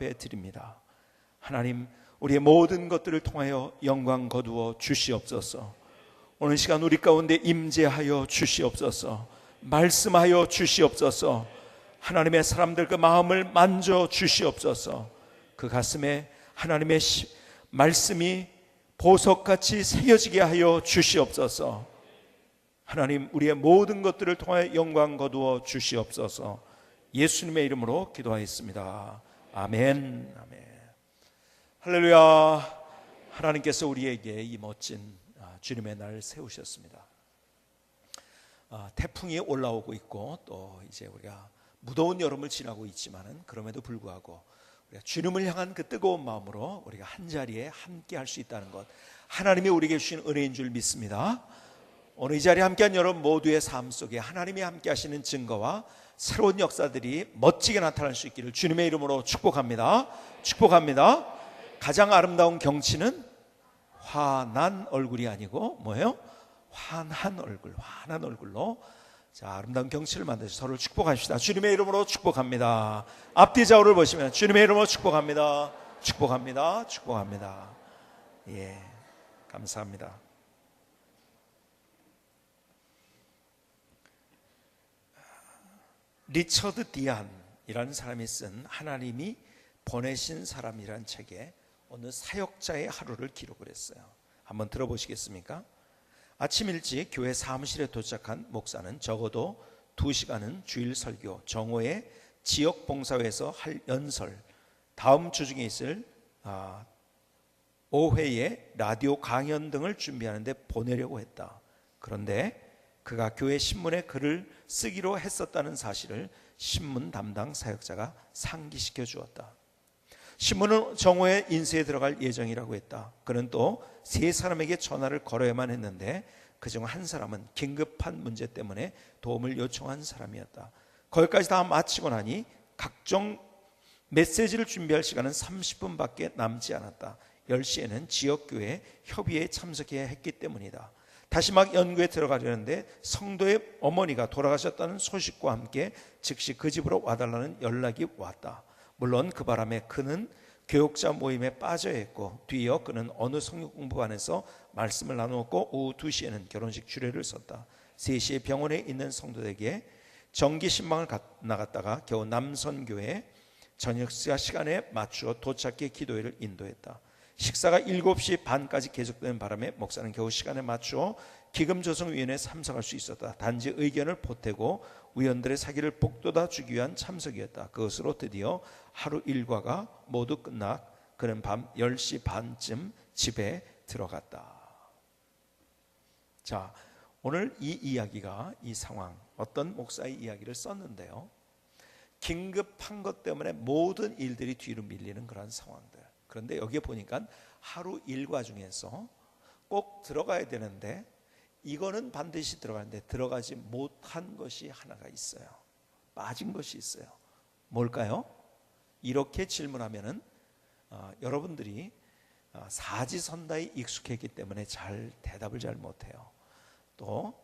앞에 드립니다. 하나님, 우리의 모든 것들을 통하여 영광 거두어 주시옵소서. 오늘 시간 우리 가운데 임재하여 주시옵소서. 말씀하여 주시옵소서. 하나님의 사람들 그 마음을 만져 주시옵소서. 그 가슴에 하나님의 말씀이 보석같이 새겨지게 하여 주시옵소서. 하나님, 우리의 모든 것들을 통하여 영광 거두어 주시옵소서. 예수님의 이름으로 기도하였습니다. 아멘. 아멘. 할렐루야. 하나님께서 우리에게 이 멋진 주님의 날 세우셨습니다. 태풍이 올라오고 있고 또 이제 우리가 무더운 여름을 지나고 있지만은 그럼에도 불구하고 우리가 주님을 향한 그 뜨거운 마음으로 우리가 한 자리에 함께 할 수 있다는 것, 하나님이 우리에게 주신 은혜인 줄 믿습니다. 오늘 이 자리에 함께한 여러분 모두의 삶 속에 하나님이 함께 하시는 증거와 새로운 역사들이 멋지게 나타날 수 있기를 주님의 이름으로 축복합니다. 축복합니다. 가장 아름다운 경치는 환한 얼굴이 아니고 뭐예요? 환한 얼굴, 환한 얼굴로 자, 아름다운 경치를 만드셔서 서로를 축복합시다. 주님의 이름으로 축복합니다. 앞뒤 좌우를 보시면 주님의 이름으로 축복합니다. 축복합니다. 축복합니다. 예, 감사합니다. 리처드 디안이라는 사람이 쓴 하나님이 보내신 사람이라는 책에 어느 사역자의 하루를 기록을 했어요. 한번 들어보시겠습니까? 아침 일찍 교회 사무실에 도착한 목사는 적어도 2시간은 주일 설교, 정오에 지역 봉사회에서 할 연설, 다음 주 중에 있을 5회의 라디오 강연 등을 준비하는데 보내려고 했다. 그런데 그가 교회 신문에 글을 쓰기로 했었다는 사실을 신문 담당 사역자가 상기시켜 주었다. 신문은 정오에 인쇄에 들어갈 예정이라고 했다. 그는 또 3사람에게 전화를 걸어야만 했는데 그중 한 사람은 긴급한 문제 때문에 도움을 요청한 사람이었다. 거기까지 다 마치고 나니 각종 메시지를 준비할 시간은 30분밖에 남지 않았다. 10시에는 지역교회 협의회에 참석해야 했기 때문이다. 다시 막 연구에 들어가려는데 성도의 어머니가 돌아가셨다는 소식과 함께 즉시 그 집으로 와달라는 연락이 왔다. 물론 그 바람에 그는 교육자 모임에 빠져야 했고 뒤이어 그는 어느 성경공부반에서 말씀을 나누었고 오후 2시에는 결혼식 주례를 섰다. 3시에 병원에 있는 성도들에게 정기 신방을 나갔다가 겨우 남선교회 저녁 시간에 맞추어 도착기 기도회를 인도했다. 식사가 7시 반까지 계속되는 바람에 목사는 겨우 시간에 맞추어 기금조성위원회에 참석할 수 있었다. 단지 의견을 보태고 위원들의 사기를 복돋아 주기 위한 참석이었다. 그것으로 드디어 하루 일과가 모두 끝나 그는 밤 10시 반쯤 집에 들어갔다. 자, 오늘 이 이야기가, 이 상황, 어떤 목사의 이야기를 썼는데요, 긴급한 것 때문에 모든 일들이 뒤로 밀리는 그런 상황들. 그런데 여기에 보니까 하루 일과 중에서 꼭 들어가야 되는데 이거는 반드시 들어가는데 들어가지 못한 것이 하나가 있어요. 빠진 것이 있어요. 뭘까요? 이렇게 질문하면은 여러분들이 사지선다에 익숙했기 때문에 잘 대답을 잘 못해요. 또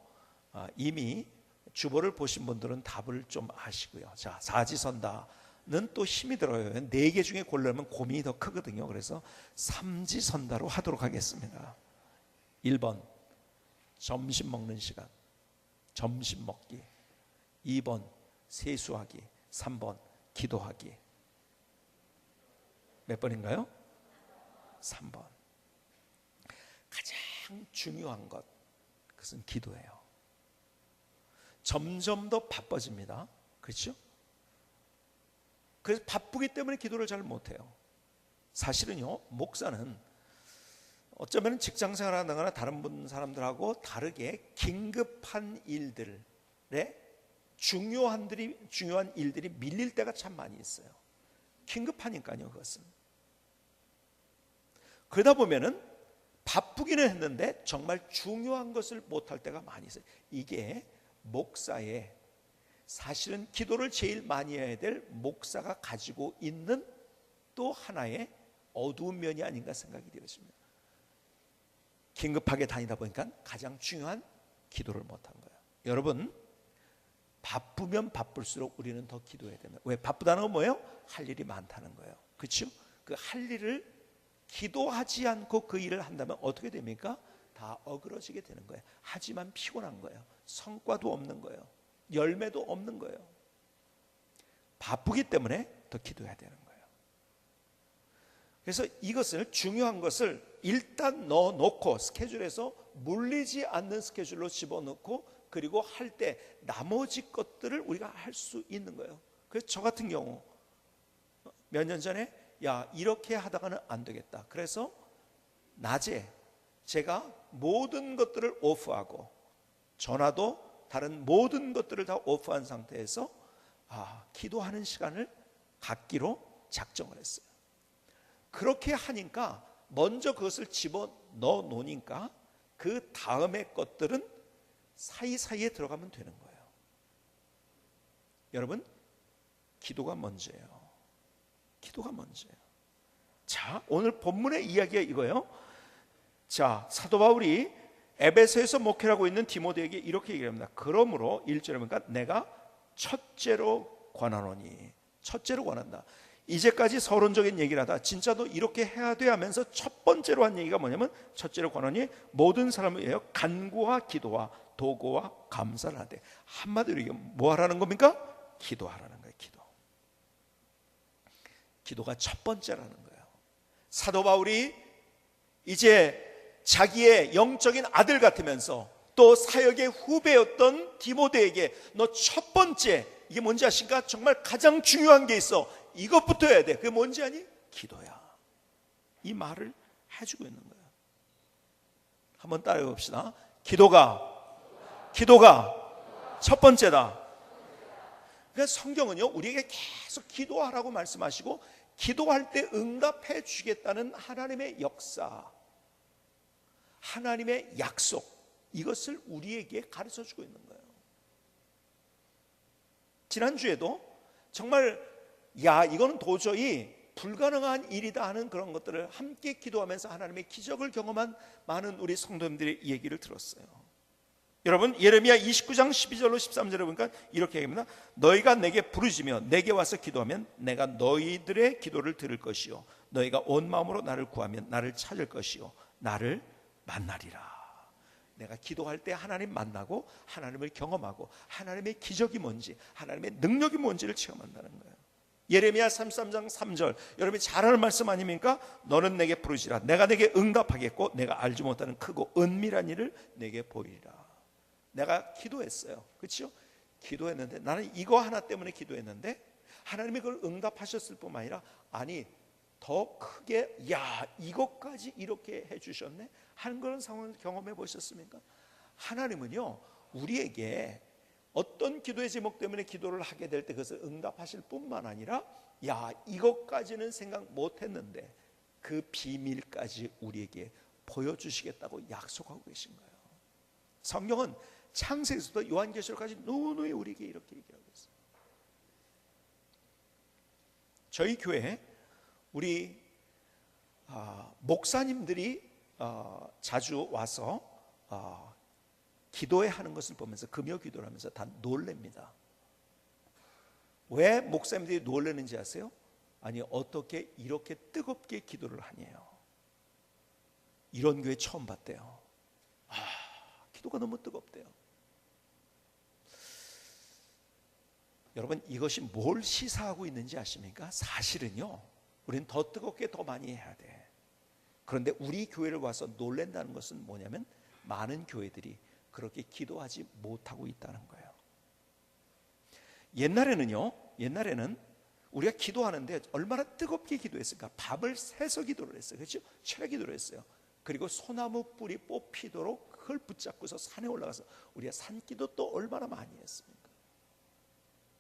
이미 주보를 보신 분들은 답을 좀 아시고요. 자, 사지선다는 또 힘이 들어요. 4개 중에 고르려면 고민이 더 크거든요. 그래서 삼지선다로 하도록 하겠습니다. 1번 점심 먹는 시간, 점심 먹기. 2번 세수하기. 3번 기도하기. 몇 번인가요? 3번. 가장 중요한 것, 그것은 기도예요. 점점 더 바빠집니다. 그렇죠? 그래서 바쁘기 때문에 기도를 잘 못해요. 사실은요, 목사는 어쩌면 직장생활 하다거나 다른 사람들하고 다르게 긴급한 일들에 중요한 일들이 밀릴 때가 참 많이 있어요. 긴급하니까요, 그것은. 그러다 보면은 바쁘기는 했는데 정말 중요한 것을 못할 때가 많이 있어요. 이게 목사의, 사실은 기도를 제일 많이 해야 될 목사가 가지고 있는 또 하나의 어두운 면이 아닌가 생각이 되었습니다. 긴급하게 다니다 보니까 가장 중요한 기도를 못한 거예요. 여러분, 바쁘면 바쁠수록 우리는 더 기도해야 됩니다. 왜? 바쁘다는 건 뭐예요? 할 일이 많다는 거예요. 그렇죠? 그 할 일을 기도하지 않고 그 일을 한다면 어떻게 됩니까? 다 어그러지게 되는 거예요. 하지만 피곤한 거예요. 성과도 없는 거예요. 열매도 없는 거예요. 바쁘기 때문에 더 기도해야 되는 거예요. 그래서 이것을, 중요한 것을 일단 넣어놓고 스케줄에서 물리지 않는 스케줄로 집어넣고, 그리고 할 때 나머지 것들을 우리가 할 수 있는 거예요. 그래서 저 같은 경우 몇 년 전에 야, 이렇게 하다가는 안 되겠다. 그래서 낮에 제가 모든 것들을 오프하고, 전화도 다른 모든 것들을 다 오프한 상태에서 기도하는 시간을 갖기로 작정을 했어요. 그렇게 하니까 먼저 그것을 집어넣어 놓으니까 그 다음의 것들은 사이사이에 들어가면 되는 거예요. 여러분, 기도가 먼저예요. 기도가 먼저예요. 자, 오늘 본문의 이야기가 이거예요. 자, 사도 바울이 에베소에서 목회를 하고 있는 디모데에게 이렇게 얘기합니다. 그러므로 1절에 보니까 내가 첫째로 권하노니, 첫째로 권한다. 이제까지 서론적인 얘기를 하다 진짜도 이렇게 해야 돼 하면서 첫 번째로 한 얘기가 뭐냐면, 첫째로 권하니 모든 사람을 위하여 간구와 기도와 도구와 감사를 하되. 한마디로 이게 뭐 하라는 겁니까? 기도하라는 거예요. 기도가 첫 번째라는 거예요. 사도 바울이 이제 자기의 영적인 아들 같으면서 또 사역의 후배였던 디모데에게 너 첫 번째, 이게 뭔지 아십니까? 정말 가장 중요한 게 있어. 이것부터 해야 돼. 그게 뭔지 아니? 기도야. 이 말을 해주고 있는 거예요. 한번 따라해 봅시다. 기도가 첫 번째다. 그러니까 성경은요, 우리에게 계속 기도하라고 말씀하시고, 기도할 때 응답해 주겠다는 하나님의 역사, 하나님의 약속, 이것을 우리에게 가르쳐 주고 있는 거예요. 지난주에도 정말 이거는 도저히 불가능한 일이다 하는 그런 것들을 함께 기도하면서 하나님의 기적을 경험한 많은 우리 성도님들의 얘기를 들었어요. 여러분, 예레미야 29장 12절로 13절에 보니까 이렇게 얘기합니다. 너희가 내게 부르짖으며 내게 와서 기도하면 내가 너희들의 기도를 들을 것이요, 너희가 온 마음으로 나를 구하면 나를 찾을 것이요, 나를 만나리라. 내가 기도할 때 하나님 만나고 하나님을 경험하고 하나님의 기적이 뭔지, 하나님의 능력이 뭔지를 체험한다는 거예요. 예레미야 33장 3절, 여러분이 잘 아는 말씀 아닙니까? 너는 내게 부르짖으라 내가 내게 응답하겠고 내가 알지 못하는 크고 은밀한 일을 내게 보이리라. 내가 기도했어요. 그렇죠? 기도했는데, 나는 이거 하나 때문에 기도했는데 하나님이 그걸 응답하셨을 뿐만 아니라, 아니 더 크게 이것까지 이렇게 해주셨네 하는 그런 상황을 경험해 보셨습니까? 하나님은요, 우리에게 어떤 기도의 제목 때문에 기도를 하게 될 때 그것을 응답하실 뿐만 아니라, 이것까지는 생각 못했는데 그 비밀까지 우리에게 보여주시겠다고 약속하고 계신 거예요. 성경은 창세기부터 요한계시록까지 누누이 우리에게 이렇게 얘기하고 있어요. 저희 교회 우리 목사님들이 자주 와서 기도회 하는 것을 보면서, 금요 기도를 하면서 다 놀랍니다. 왜 목사님들이 놀라는지 아세요? 아니, 어떻게 이렇게 뜨겁게 기도를 하냐요. 이런 교회 처음 봤대요. 기도가 너무 뜨겁대요. 여러분, 이것이 뭘 시사하고 있는지 아십니까? 사실은요, 우리는 더 뜨겁게 더 많이 해야 돼. 그런데 우리 교회를 와서 놀란다는 것은 뭐냐면, 많은 교회들이 그렇게 기도하지 못하고 있다는 거예요. 옛날에는 우리가 기도하는데 얼마나 뜨겁게 기도했을까? 밤을 새서 기도를 했어요. 그렇죠? 철야 기도를 했어요. 그리고 소나무 뿔이 뽑히도록 그걸 붙잡고서 산에 올라가서 우리가 산기도 또 얼마나 많이 했습니까?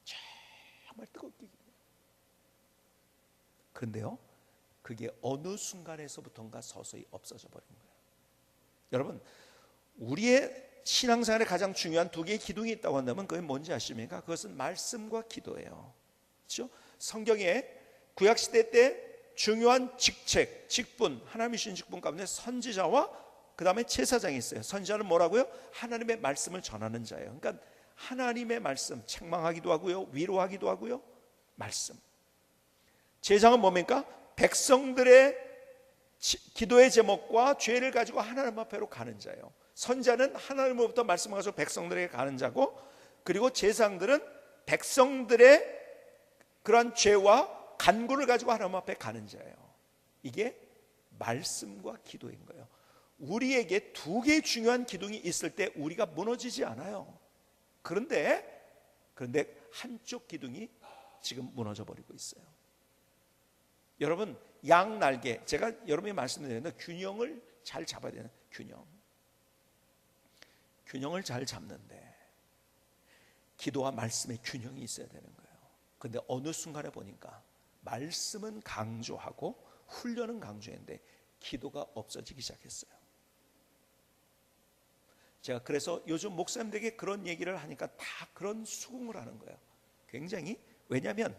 정말 뜨겁게 기도해요. 그런데요, 그게 어느 순간에서부터인가 서서히 없어져 버린 거예요. 여러분, 우리의 신앙생활에 가장 중요한 두 개의 기둥이 있다고 한다면 그게 뭔지 아십니까? 그것은 말씀과 기도예요. 그렇죠? 성경에 구약시대 때 중요한 직책, 직분, 하나님이 주신 직분 가운데 선지자와 그 다음에 제사장이 있어요. 선지자는 뭐라고요? 하나님의 말씀을 전하는 자예요. 그러니까 하나님의 말씀, 책망하기도 하고요, 위로하기도 하고요, 말씀. 제사장은 뭡니까? 백성들의 기도의 제목과 죄를 가지고 하나님 앞으로 가는 자예요. 선자는 하나님으로부터 말씀을 가지고 백성들에게 가는 자고, 그리고 제사장들은 백성들의 그러한 죄와 간구를 가지고 하나님 앞에 가는 자예요. 이게 말씀과 기도인 거예요. 우리에게 두 개의 중요한 기둥이 있을 때 우리가 무너지지 않아요. 그런데 한쪽 기둥이 지금 무너져 버리고 있어요. 여러분, 양 날개, 제가 여러분이 말씀드렸는데 균형을 잘 잡아야 되는, 균형을 잘 잡는데 기도와 말씀의 균형이 있어야 되는 거예요. 근데 어느 순간에 보니까 말씀은 강조하고 훈련은 강조했는데 기도가 없어지기 시작했어요. 제가 그래서 요즘 목사님들에게 그런 얘기를 하니까 다 그런 수긍을 하는 거예요. 굉장히, 왜냐하면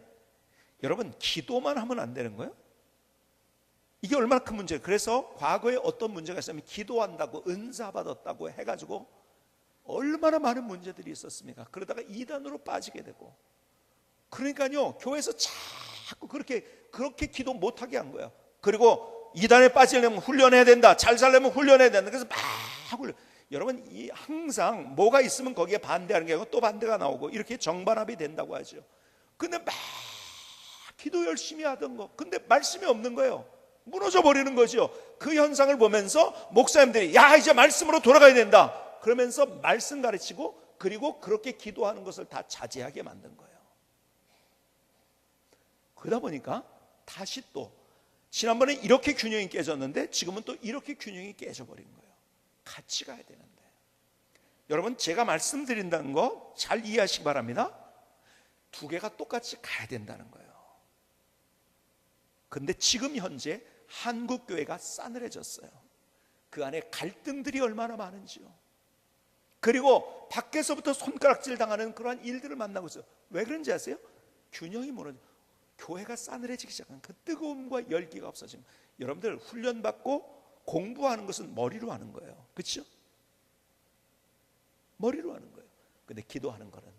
여러분, 기도만 하면 안 되는 거예요. 이게 얼마나 큰 문제예요. 그래서 과거에 어떤 문제가 있으면 기도한다고 은사 받았다고 해가지고 얼마나 많은 문제들이 있었습니까? 그러다가 이단으로 빠지게 되고, 그러니까요, 교회에서 자꾸 그렇게 기도 못하게 한 거예요. 그리고 이단에 빠지려면 훈련해야 된다, 잘 살려면 훈련해야 된다. 그래서 막 훈련. 여러분, 이 항상 뭐가 있으면 거기에 반대하는 게 아니고 또 반대가 나오고 이렇게 정반합이 된다고 하죠. 근데 막 기도 열심히 하던 거, 근데 말씀이 없는 거예요. 무너져 버리는 거죠. 그 현상을 보면서 목사님들이 야, 이제 말씀으로 돌아가야 된다 그러면서 말씀 가르치고, 그리고 그렇게 기도하는 것을 다 자제하게 만든 거예요. 그러다 보니까 다시 또 지난번에 이렇게 균형이 깨졌는데 지금은 또 이렇게 균형이 깨져버린 거예요. 같이 가야 되는데. 여러분, 제가 말씀드린다는 거 잘 이해하시기 바랍니다. 두 개가 똑같이 가야 된다는 거예요. 근데 지금 현재 한국교회가 싸늘해졌어요. 그 안에 갈등들이 얼마나 많은지요. 그리고 밖에서부터 손가락질 당하는 그러한 일들을 만나고 있어요. 왜 그런지 아세요? 균형이 무너져. 교회가 싸늘해지기 시작한 그 뜨거움과 열기가 없어지면, 여러분들 훈련받고 공부하는 것은 머리로 하는 거예요. 그렇죠? 머리로 하는 거예요. 근데 기도하는 거는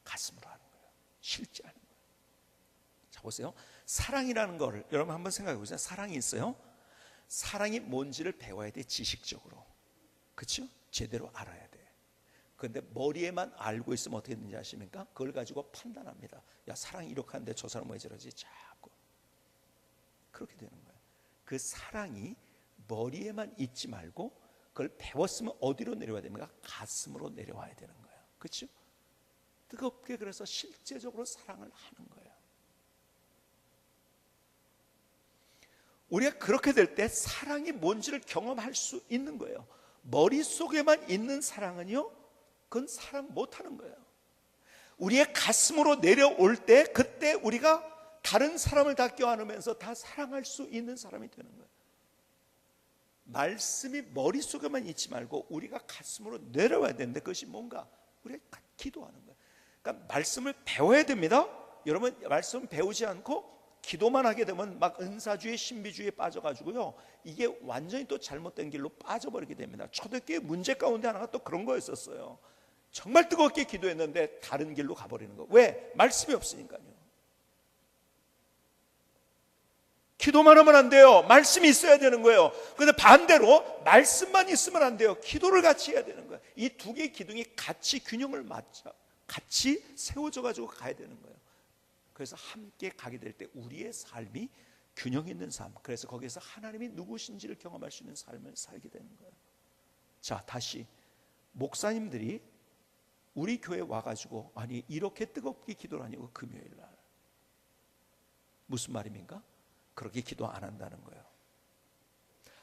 가슴으로 하는 거예요. 실제 하는 거예요. 자, 보세요. 사랑이라는 거를 여러분 한번 생각해 보세요. 사랑이 있어요. 사랑이 뭔지를 배워야 돼, 지식적으로. 그렇죠? 제대로 알아야 돼. 그런데 머리에만 알고 있으면 어떻게 되는지 아십니까? 그걸 가지고 판단합니다. 야, 사랑이 이렇게 하는데 저 사람 왜 저러지? 자꾸 그렇게 되는 거예요. 그 사랑이 머리에만 있지 말고 그걸 배웠으면 어디로 내려와야 됩니까? 가슴으로 내려와야 되는 거예요. 그렇죠? 뜨겁게, 그래서 실제적으로 사랑을 하는 거예요. 우리가 그렇게 될 때 사랑이 뭔지를 경험할 수 있는 거예요. 머릿속에만 있는 사랑은요, 그건 사랑 못하는 거예요. 우리의 가슴으로 내려올 때, 그때 우리가 다른 사람을 다 껴안으면서 다 사랑할 수 있는 사람이 되는 거예요. 말씀이 머릿속에만 있지 말고 우리가 가슴으로 내려와야 되는데, 그것이 뭔가 우리가 기도하는 거예요. 그러니까 말씀을 배워야 됩니다. 여러분, 말씀 배우지 않고 기도만 하게 되면 막 은사주의, 신비주의에 빠져가지고요, 이게 완전히 또 잘못된 길로 빠져버리게 됩니다. 초대교회 문제 가운데 하나가 또 그런 거였었어요. 정말 뜨겁게 기도했는데 다른 길로 가버리는 거. 왜? 말씀이 없으니까요. 기도만 하면 안 돼요. 말씀이 있어야 되는 거예요. 그런데 반대로 말씀만 있으면 안 돼요. 기도를 같이 해야 되는 거예요. 이 두 개의 기둥이 같이 균형을 맞춰, 같이 세워져 가지고 가야 되는 거예요. 그래서 함께 가게 될 때 우리의 삶이 균형 있는 삶, 그래서 거기에서 하나님이 누구신지를 경험할 수 있는 삶을 살게 되는 거예요. 자, 다시 목사님들이 우리 교회에 와가지고, 아니 이렇게 뜨겁게 기도를 하냐고, 금요일날 무슨 말입니까? 그렇게 기도 안 한다는 거예요.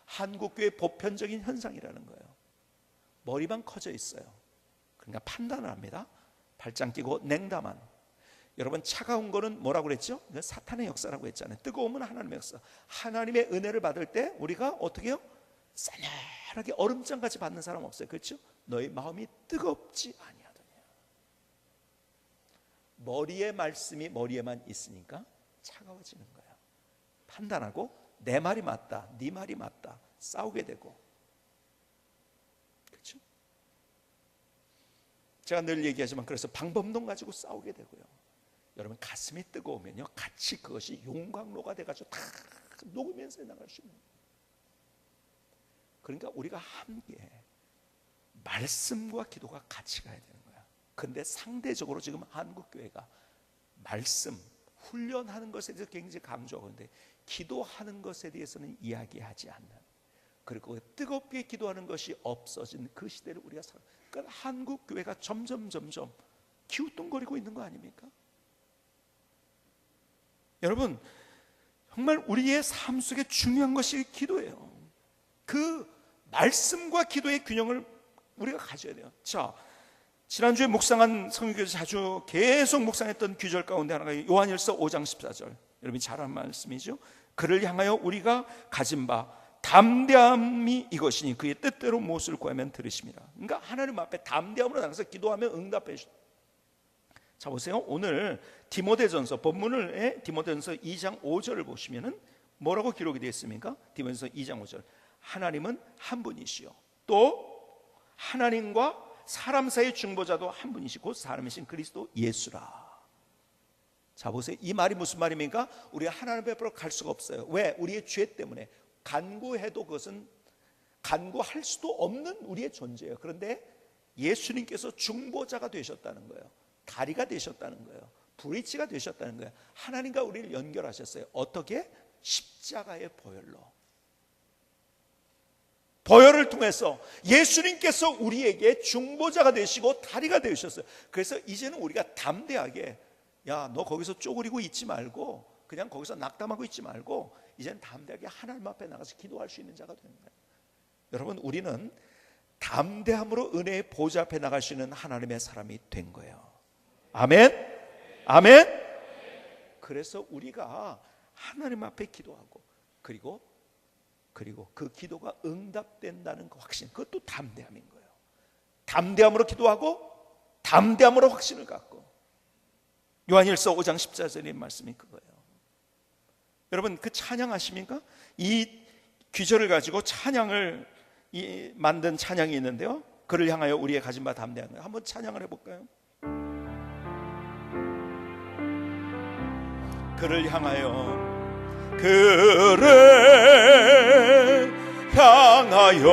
한국교회 보편적인 현상이라는 거예요. 머리만 커져 있어요. 그러니까 판단을 합니다. 발장 끼고 냉담한. 여러분, 차가운 거는 뭐라고 그랬죠? 사탄의 역사라고 했잖아요. 뜨거움은 하나님의 역사. 하나님의 은혜를 받을 때 우리가 어떻게 해요? 싸늘하게 얼음장같이 받는 사람 없어요. 그렇죠? 너희 마음이 뜨겁지 아니하더냐. 머리의 말씀이 머리에만 있으니까 차가워지는 거예요. 판단하고 내 말이 맞다, 네 말이 맞다, 싸우게 되고. 그렇죠? 제가 늘 얘기하지만, 그래서 방법론 가지고 싸우게 되고요. 여러분 가슴이 뜨거우면요 같이 그것이 용광로가 돼가지고 다 녹으면서 나갈 수 있는 거예요. 그러니까 우리가 함께 말씀과 기도가 같이 가야 되는 거야. 근데 상대적으로 지금 한국교회가 말씀 훈련하는 것에 대해서 굉장히 강조하고 있는데 기도하는 것에 대해서는 이야기하지 않는, 그리고 뜨겁게 기도하는 것이 없어진 그 시대를 우리가 살아. 그러니까 한국교회가 점점 기우뚱거리고 있는 거 아닙니까? 여러분 정말 우리의 삶 속에 중요한 것이 기도예요. 그 말씀과 기도의 균형을 우리가 가져야 돼요. 자, 지난주에 묵상한 성경에서 자주 계속 묵상했던 구절 가운데 하나가 요한일서 5장 14절. 여러분이 잘 아는 말씀이죠. 그를 향하여 우리가 가진 바 담대함이 이것이니 그의 뜻대로 무엇을 구하면 들으심이라. 그러니까 하나님 앞에 담대함으로 나가서 기도하면 응답해 주십니다. 자, 보세요. 오늘 디모데전서 본문을 디모데전서 2장 5절을 보시면은 뭐라고 기록이 되어 있습니까? 디모데전서 2장 5절. 하나님은 한 분이시요 또 하나님과 사람 사이의 중보자도 한 분이시고 사람이신 그리스도 예수라. 자, 보세요. 이 말이 무슨 말입니까? 우리가 하나님 앞으로 갈 수가 없어요. 왜? 우리의 죄 때문에. 간구해도 그것은 간구할 수도 없는 우리의 존재예요. 그런데 예수님께서 중보자가 되셨다는 거예요. 다리가 되셨다는 거예요. 브릿지가 되셨다는 거예요. 하나님과 우리를 연결하셨어요. 어떻게? 십자가의 보혈로. 보혈을 통해서 예수님께서 우리에게 중보자가 되시고 다리가 되셨어요. 그래서 이제는 우리가 담대하게, 야, 너 거기서 쪼그리고 있지 말고, 그냥 거기서 낙담하고 있지 말고 이제는 담대하게 하나님 앞에 나가서 기도할 수 있는 자가 되는 거예요. 여러분, 우리는 담대함으로 은혜의 보좌 앞에 나갈 수 있는 하나님의 사람이 된 거예요. 아멘? 아멘? 그래서 우리가 하나님 앞에 기도하고 그리고 그 기도가 응답된다는 그 확신, 그것도 담대함인 거예요. 담대함으로 기도하고 담대함으로 확신을 갖고. 요한일서 5장 14절의 말씀이 그거예요. 여러분, 그 찬양하십니까? 이 귀절을 가지고 찬양을 만든 찬양이 있는데요, 그를 향하여 우리의 가진 바 담대한 거예요. 한번 찬양을 해볼까요? 그를 향하여, 그를 향하여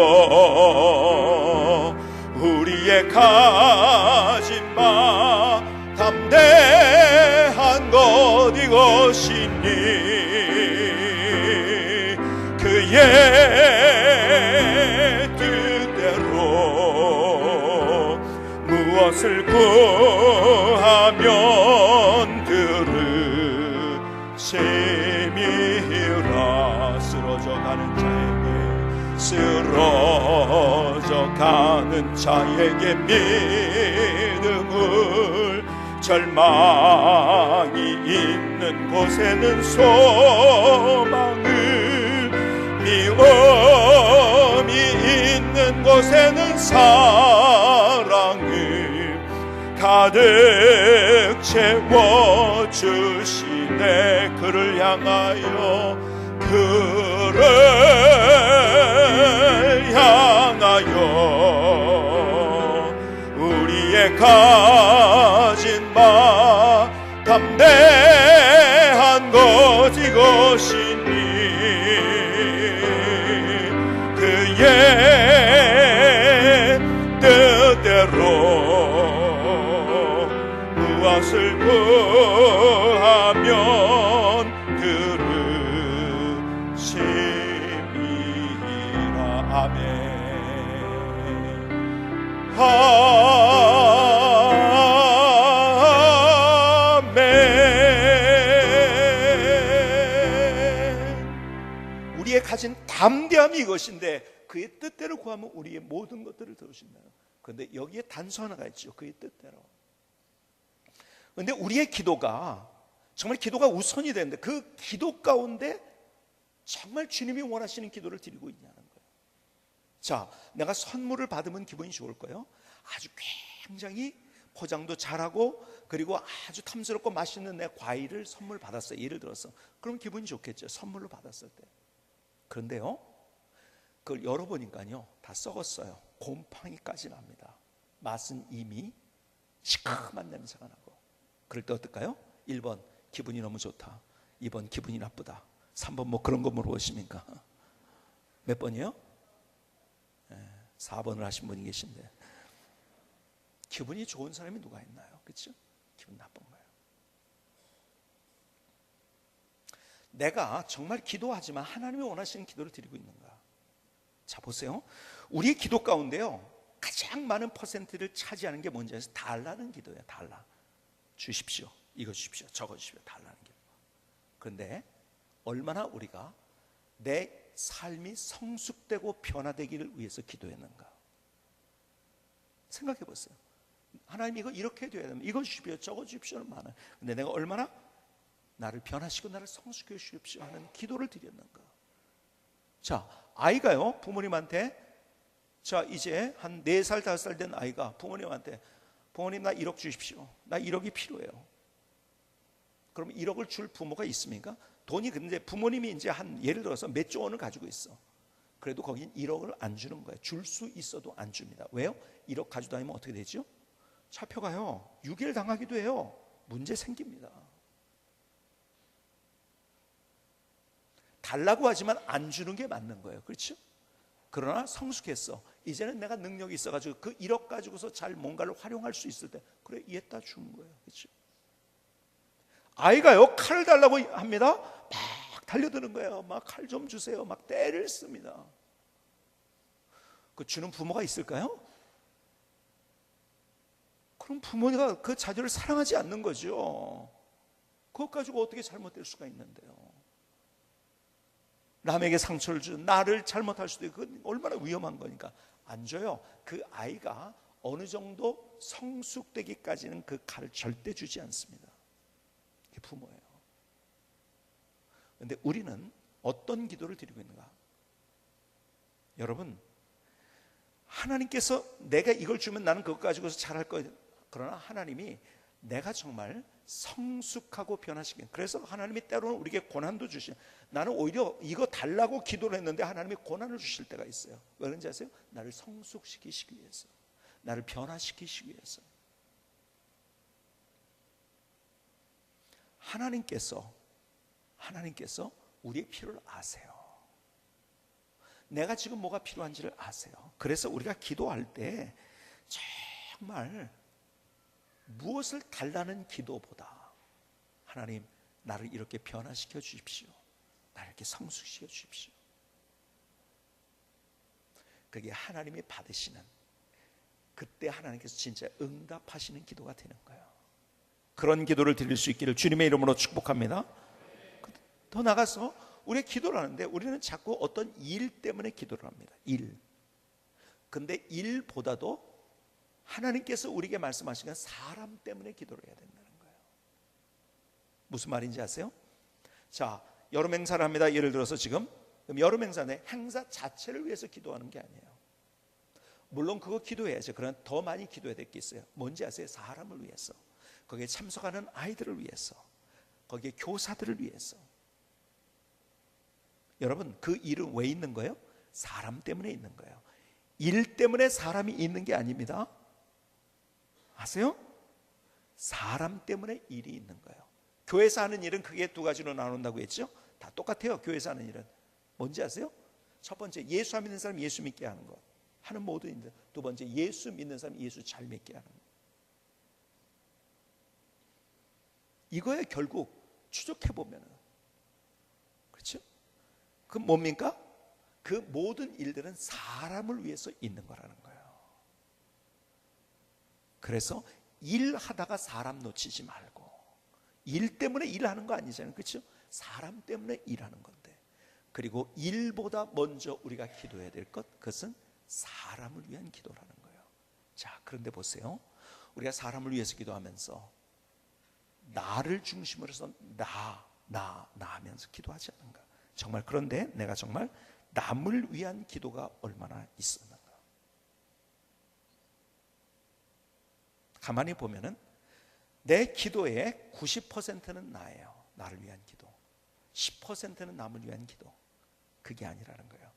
우리의 가진 바 담대한 것 이것이니 그의 뜻대로 무엇을 구하면 들으심이라. 쓰러져 가는 자에게 믿음을, 절망이 있는 곳에는 소망을, 미움이 있는 곳에는 사랑을 가득 채워주시네. 그를 향하여, 그를 향하여 우리의 가진 바 담대한 것 이것이니 그의 뜻대로 무엇을 구하면 들으심이라. 아멘. 아멘. 우리의 가진 담대함이 이것인데 그의 뜻대로 구하면 우리의 모든 것들을 들으신다. 그런데 여기에 단서 하나가 있죠. 그의 뜻대로. 그런데 우리의 기도가 정말 기도가 우선이 되는데 그 기도 가운데 정말 주님이 원하시는 기도를 드리고 있냐는 거예요. 자, 내가 선물을 받으면 기분이 좋을 거예요. 아주 굉장히 포장도 잘하고 그리고 아주 탐스럽고 맛있는 내 과일을 선물 받았어요. 예를 들어서 그럼 기분이 좋겠죠. 선물로 받았을 때. 그런데요, 그걸 열어보니까요 다 썩었어요. 곰팡이까지 납니다. 맛은 이미 시큼한 냄새가 나고. 그럴 때 어떨까요? 1번 기분이 너무 좋다, 2번 기분이 나쁘다, 3번 뭐 그런 거 물어보십니까? 몇 번이요? 4번을 하신 분이 계신데, 기분이 좋은 사람이 누가 있나요? 그렇죠? 기분 나쁜 거예요. 내가 정말 기도하지만 하나님이 원하시는 기도를 드리고 있는가? 자, 보세요. 우리의 기도 가운데요, 가장 많은 퍼센트를 차지하는 게 뭔지 아세요? 달라는 기도예요. 달라. 주십시오, 이거 주십시오, 저거 주십시오, 달라는 기도. 그런데 얼마나 우리가 내 삶이 성숙되고 변화되기를 위해서 기도했는가? 생각해 보세요. 하나님 이거 이렇게 돼야 되면 이거 주십시오, 저거 주십시오는 많아요. 근데 내가 얼마나 나를 변화시키고 나를 성숙해 주십시오 하는 기도를 드렸는가? 자, 아이가요, 부모님한테, 자, 이제 한 4살, 5살 된 아이가 부모님한테, 부모님 나 1억 주십시오, 나 1억이 필요해요. 그럼 1억을 줄 부모가 있습니까? 돈이, 근데 부모님이 이제 한 예를 들어서 몇 조 원을 가지고 있어. 그래도 거긴 1억을 안 주는 거예요. 줄 수 있어도 안 줍니다. 왜요? 1억 가지고 다니면 어떻게 되죠? 잡혀가요. 유괴를 당하기도 해요. 문제 생깁니다. 달라고 하지만 안 주는 게 맞는 거예요. 그렇죠? 그러나 성숙했어. 이제는 내가 능력이 있어가지고 그 1억 가지고서 잘 뭔가를 활용할 수 있을 때, 그래, 이해다 주는 거예요. 그렇죠? 아이가요, 칼을 달라고 합니다. 막 달려드는 거예요. 막 칼 좀 주세요. 막 때를 씁니다. 그 주는 부모가 있을까요? 그럼 부모가 그 자녀를 사랑하지 않는 거죠. 그것 가지고 어떻게 잘못될 수가 있는데요. 남에게 상처를 준 나를 잘못할 수도 있고, 그건 얼마나 위험한 거니까 안 줘요. 그 아이가 어느 정도 성숙되기까지는 그 칼을 절대 주지 않습니다. 그게 부모예요. 그런데 우리는 어떤 기도를 드리고 있는가? 여러분, 하나님께서 내가 이걸 주면 나는 그것 가지고서 잘할 거예요. 그러나 하나님이 내가 정말 성숙하고 변화시키는, 그래서 하나님이 때로는 우리에게 고난도 주시는, 나는 오히려 이거 달라고 기도를 했는데 하나님이 고난을 주실 때가 있어요. 왜 그런지 아세요? 나를 성숙시키시기 위해서, 나를 변화시키시기 위해서. 하나님께서 우리의 필요를 아세요. 내가 지금 뭐가 필요한지를 아세요. 그래서 우리가 기도할 때 정말 무엇을 달라는 기도보다, 하나님 나를 이렇게 변화시켜 주십시오, 나를 이렇게 성숙시켜 주십시오, 그게 하나님이 받으시는, 그때 하나님께서 진짜 응답하시는 기도가 되는 거예요. 그런 기도를 드릴 수 있기를 주님의 이름으로 축복합니다. 더 나가서 우리가 기도를 하는데 우리는 자꾸 어떤 일 때문에 기도를 합니다. 일. 근데 일보다도 하나님께서 우리에게 말씀하시는 사람 때문에 기도를 해야 된다는 거예요. 무슨 말인지 아세요? 자, 여름 행사를 합니다. 예를 들어서 지금 여름 행사네, 행사 자체를 위해서 기도하는 게 아니에요. 물론 그거 기도해야죠. 그러나 더 많이 기도해야 될 게 있어요. 뭔지 아세요? 사람을 위해서, 거기에 참석하는 아이들을 위해서, 거기에 교사들을 위해서. 여러분, 그 일은 왜 있는 거예요? 사람 때문에 있는 거예요. 일 때문에 사람이 있는 게 아닙니다. 아세요? 사람 때문에 일이 있는 거예요. 교회에서 하는 일은 크게 두 가지로 나눈다고 했죠. 다 똑같아요. 교회에서 하는 일은 뭔지 아세요? 첫 번째, 예수 안 믿는 사람 예수 믿게 하는 것, 하는 모든 일들. 두 번째, 예수 믿는 사람 예수 잘 믿게 하는 것. 이거에 결국 추적해 보면은, 그렇죠? 그 뭡니까? 그 모든 일들은 사람을 위해서 있는 거라는 거예요. 그래서 일하다가 사람 놓치지 말고, 일 때문에 일하는 거 아니잖아요. 그렇죠? 사람 때문에 일하는 건데, 그리고 일보다 먼저 우리가 기도해야 될 것, 그것은 사람을 위한 기도라는 거예요. 자, 그런데 보세요. 우리가 사람을 위해서 기도하면서 나를 중심으로 해서 나 하면서 기도하지 않는가? 정말, 그런데 내가 정말 남을 위한 기도가 얼마나 있었는가? 가만히 보면은 내 기도의 90%는 나예요. 나를 위한 기도. 10%는 남을 위한 기도. 그게 아니라는 거예요.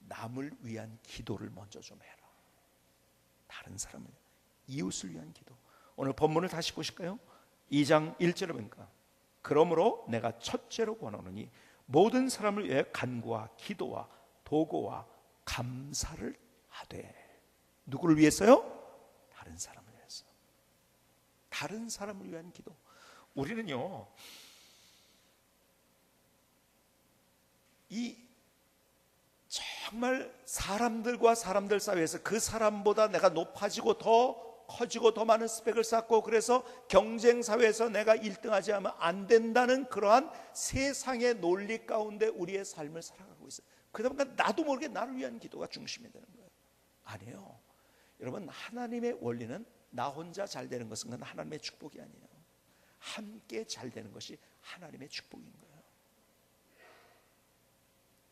남을 위한 기도를 먼저 좀 해라. 다른 사람을, 이웃을 위한 기도. 오늘 본문을 다시 보실까요? 2장 1절에 보니까 그러므로 내가 첫째로 권하노니 모든 사람을 위해 간구와 기도와 도고와 감사를 하되. 누구를 위해서요? 다른 사람을 위해서. 다른 사람을 위한 기도. 우리는요, 이 정말 사람들과 사람들 사이에서 그 사람보다 내가 높아지고 더 커지고 더 많은 스펙을 쌓고, 그래서 경쟁 사회에서 내가 1등하지 않으면 안 된다는 그러한 세상의 논리 가운데 우리의 삶을 살아가고 있어요. 그러다 보니까 나도 모르게 나를 위한 기도가 중심이 되는 거예요. 아니에요. 여러분, 하나님의 원리는 나 혼자 잘 되는 것은 그건 하나님의 축복이 아니에요. 함께 잘 되는 것이 하나님의 축복인 거예요.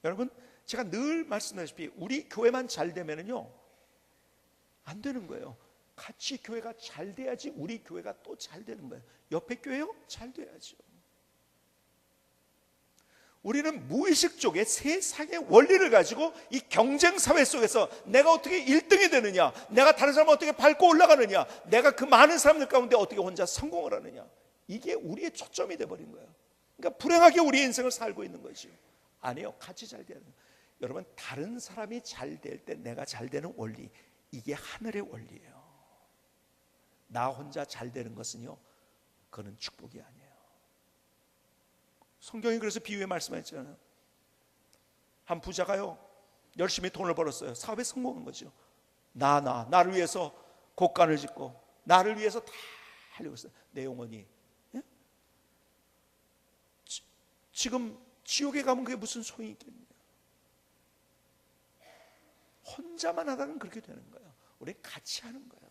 여러분, 제가 늘 말씀드렸다시피 우리 교회만 잘 되면은요 안 되는 거예요. 같이 교회가 잘 돼야지 우리 교회가 또 잘 되는 거예요. 옆에 교회요? 잘 돼야죠. 우리는 무의식 쪽에 세상의 원리를 가지고 이 경쟁 사회 속에서 내가 어떻게 1등이 되느냐, 내가 다른 사람을 어떻게 밟고 올라가느냐, 내가 그 많은 사람들 가운데 어떻게 혼자 성공을 하느냐, 이게 우리의 초점이 돼버린 거예요. 그러니까 불행하게 우리의 인생을 살고 있는 거죠. 아니요, 같이 잘 돼야 돼요. 여러분, 다른 사람이 잘 될 때 내가 잘 되는 원리, 이게 하늘의 원리예요. 나 혼자 잘 되는 것은요, 그거는 축복이 아니에요. 성경이 그래서 비유에 말씀했잖아요. 한 부자가요 열심히 돈을 벌었어요. 사업에 성공한 거죠. 나를 위해서 곡간을 짓고 나를 위해서 다 하려고 했어요. 내 영혼이, 예? 지금 지옥에 가면 그게 무슨 소용이 있겠냐. 혼자만 하다는 그렇게 되는 거예요. 우리 같이 하는 거예요.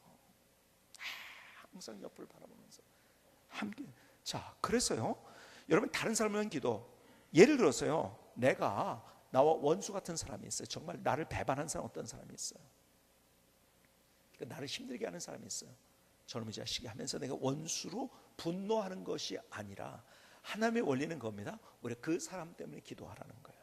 항상 옆을 바라보면서 함께. 자, 그래서요 여러분, 다른 사람을 위한 기도, 예를 들어서요 내가 나와 원수 같은 사람이 있어요. 정말 나를 배반한 사람, 어떤 사람이 있어요. 그러니까 나를 힘들게 하는 사람이 있어요. 저놈의 자식이 하면서 내가 원수로 분노하는 것이 아니라 하나님의 원리는 겁니다. 우리가 그 사람 때문에 기도하라는 거예요.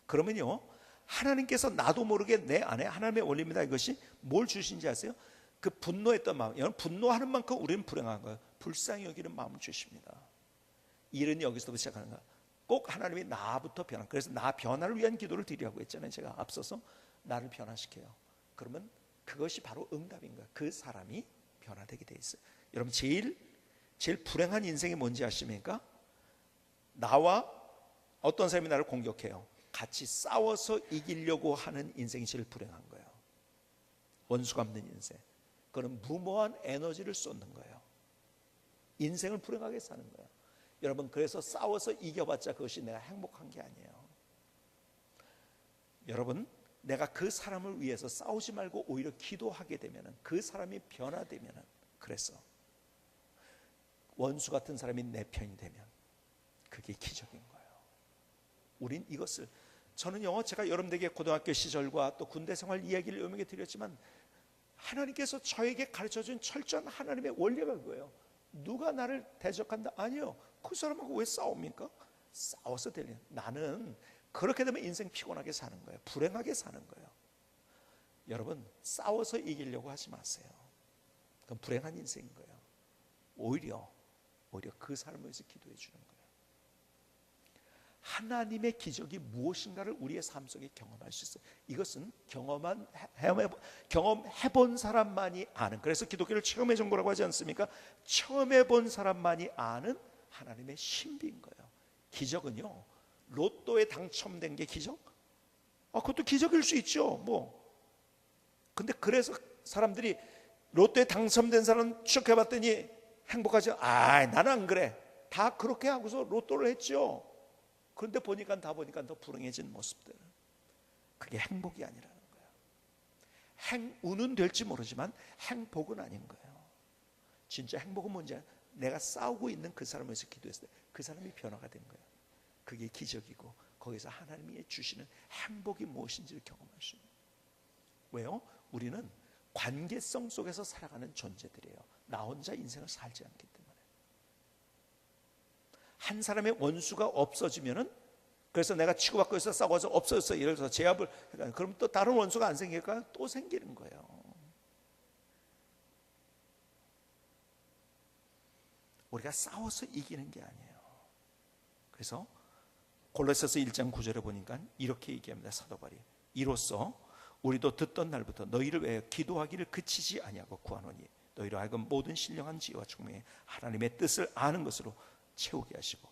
그러면요 하나님께서 나도 모르게 내 안에 하나님의 원리입니다. 이것이 뭘 주신지 아세요? 그 분노했던 마음, 여러분, 분노하는 만큼 우리는 불행한 거예요. 불쌍히 여기는 마음을 주십니다. 일은 여기서부터 시작하는 거야. 꼭 하나님이 나부터 변화. 그래서 나 변화를 위한 기도를 드리라고 했잖아요. 제가 앞서서 나를 변화시켜요. 그러면 그것이 바로 응답인 거야. 그 사람이 변화되게 돼 있어요. 여러분, 제일 불행한 인생이 뭔지 아십니까? 나와 어떤 사람이 나를 공격해요. 같이 싸워서 이기려고 하는 인생이 제일 불행한 거예요. 원수가 없는 인생. 그건 무모한 에너지를 쏟는 거예요. 인생을 불행하게 사는 거예요. 여러분, 그래서 싸워서 이겨봤자 그것이 내가 행복한 게 아니에요. 여러분, 내가 그 사람을 위해서 싸우지 말고 오히려 기도하게 되면은, 그 사람이 변화되면은, 그래서 원수 같은 사람이 내 편이 되면 그게 기적인 거예요. 우린 이것을, 저는요 제가 여러분들에게 고등학교 시절과 또 군대 생활 이야기를 여러분에게 드렸지만, 하나님께서 저에게 가르쳐준 철저한 하나님의 원리가 그거예요. 누가 나를 대적한다? 아니요. 그 사람하고 왜 싸웁니까? 싸워서 될 일. 나는 그렇게 되면 인생 피곤하게 사는 거예요. 불행하게 사는 거예요. 여러분, 싸워서 이기려고 하지 마세요. 그건 불행한 인생인 거예요. 오히려 그 사람을 위해서 기도해 주는 거예요. 하나님의 기적이 무엇인가를 우리의 삶 속에 경험할 수 있어요. 이것은 경험해본 사람만이 아는, 그래서 기독교를 체험해 준 거라고 하지 않습니까? 체험해본 사람만이 아는 하나님의 신비인 거예요. 기적은요, 로또에 당첨된 게 기적? 그것도 기적일 수 있죠. 근데 그래서 사람들이 로또에 당첨된 사람 추적해봤더니 행복하지? 나는 안 그래. 다 그렇게 하고서 로또를 했죠. 그런데 보니까 더 불행해진 모습들. 그게 행복이 아니라는 거예요. 운은 될지 모르지만 행복은 아닌 거예요. 진짜 행복은 뭔지, 내가 싸우고 있는 그 사람을 위해서 기도했을 때 그 사람이 변화가 된 거예요. 그게 기적이고, 거기서 하나님이 주시는 행복이 무엇인지를 경험할 수 있는 거예요. 왜요? 우리는 관계성 속에서 살아가는 존재들이에요. 나 혼자 인생을 살지 않기 때문에. 한 사람의 원수가 없어지면은, 그래서 내가 치고받고 있어 싸워서 없어졌어, 예를 들어서 제압을, 그럼 또 다른 원수가 안 생길까요? 또 생기는 거예요. 우리가 싸워서 이기는 게 아니에요. 그래서 골로새서 1장 9절에 보니까 이렇게 얘기합니다. 사도 바울이 이로써 우리도 듣던 날부터 너희를 위하여 기도하기를 그치지 아니하고 구하노니 너희로 하여금 모든 신령한 지혜와 총명에 하나님의 뜻을 아는 것으로 채우게 하시고.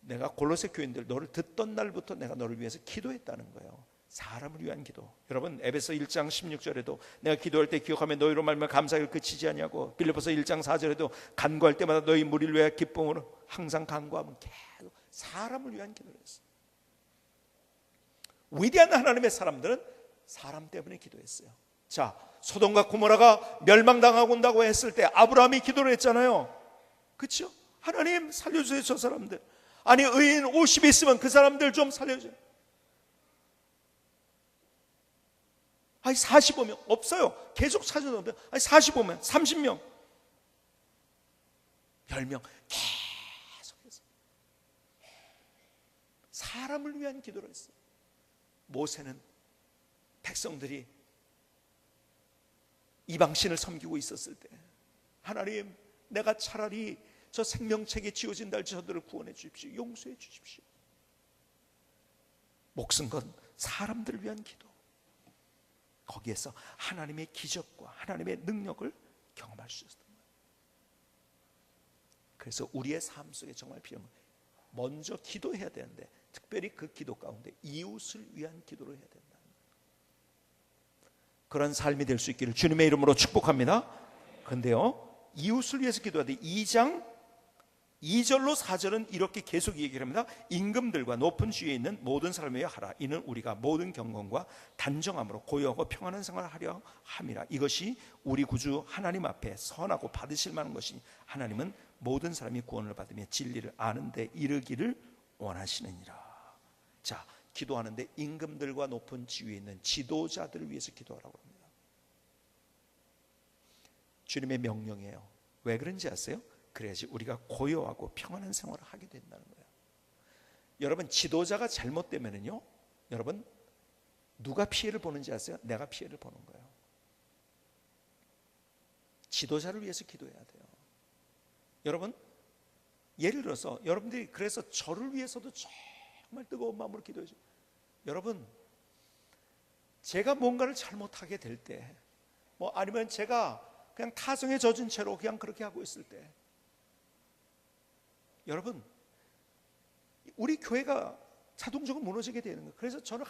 내가 골로새 교인들 너를 듣던 날부터 내가 너를 위해서 기도했다는 거예요. 사람을 위한 기도. 여러분 에베소 1장 16절에도 내가 기도할 때 기억하며 너희로 말미암아 감사를 그치지 아니하고, 빌립보서 1장 4절에도 간구할 때마다 너희 무리를 위하여 기쁨으로 항상 간구하면, 계속 사람을 위한 기도를 했어요. 위대한 하나님의 사람들은 사람 때문에 기도했어요. 자, 소돔과 고모라가 멸망당하고 온다고 했을 때 아브라함이 기도를 했잖아요. 그렇죠? 하나님 살려주세요 저 사람들. 아니 의인 50이 있으면 그 사람들 좀 살려주세요. 아니 45명 없어요. 계속 찾아놓으면 아니 45명 30명 10명 계속해서 사람을 위한 기도를 했어요. 모세는 백성들이 이방신을 섬기고 있었을 때 하나님 내가 차라리 저 생명책에 지어진다 할지 저들을 구원해 주십시오. 용서해 주십시오. 목숨 건 사람들을 위한 기도. 거기에서 하나님의 기적과 하나님의 능력을 경험할 수 있었던 거예요. 그래서 우리의 삶 속에 정말 필요한 거예요. 먼저 기도해야 되는데 특별히 그 기도 가운데 이웃을 위한 기도를 해야 된다. 그런 삶이 될 수 있기를 주님의 이름으로 축복합니다. 그런데요 이웃을 위해서 기도해야 돼. 2장 2절로 4절은 이렇게 계속 얘기를 합니다. 임금들과 높은 지위에 있는 모든 사람을 위하여 하라. 이는 우리가 모든 경건과 단정함으로 고요하고 평안한 생활을 하려 함이라. 이것이 우리 구주 하나님 앞에 선하고 받으실 만한 것이니 하나님은 모든 사람이 구원을 받으며 진리를 아는 데 이르기를 원하시느니라. 자, 기도하는데 임금들과 높은 지위에 있는 지도자들을 위해서 기도하라고 합니다. 주님의 명령이에요. 왜 그런지 아세요? 그래야지 우리가 고요하고 평안한 생활을 하게 된다는 거예요. 여러분 지도자가 잘못되면요 여러분 누가 피해를 보는지 아세요? 내가 피해를 보는 거예요. 지도자를 위해서 기도해야 돼요. 여러분 예를 들어서 여러분들이 그래서 저를 위해서도 정말 뜨거운 마음으로 기도해 주세요. 여러분 제가 뭔가를 잘못하게 될 때 뭐 아니면 제가 그냥 타성에 젖은 채로 그냥 그렇게 하고 있을 때 여러분 우리 교회가 자동적으로 무너지게 되는 거예요. 그래서 저는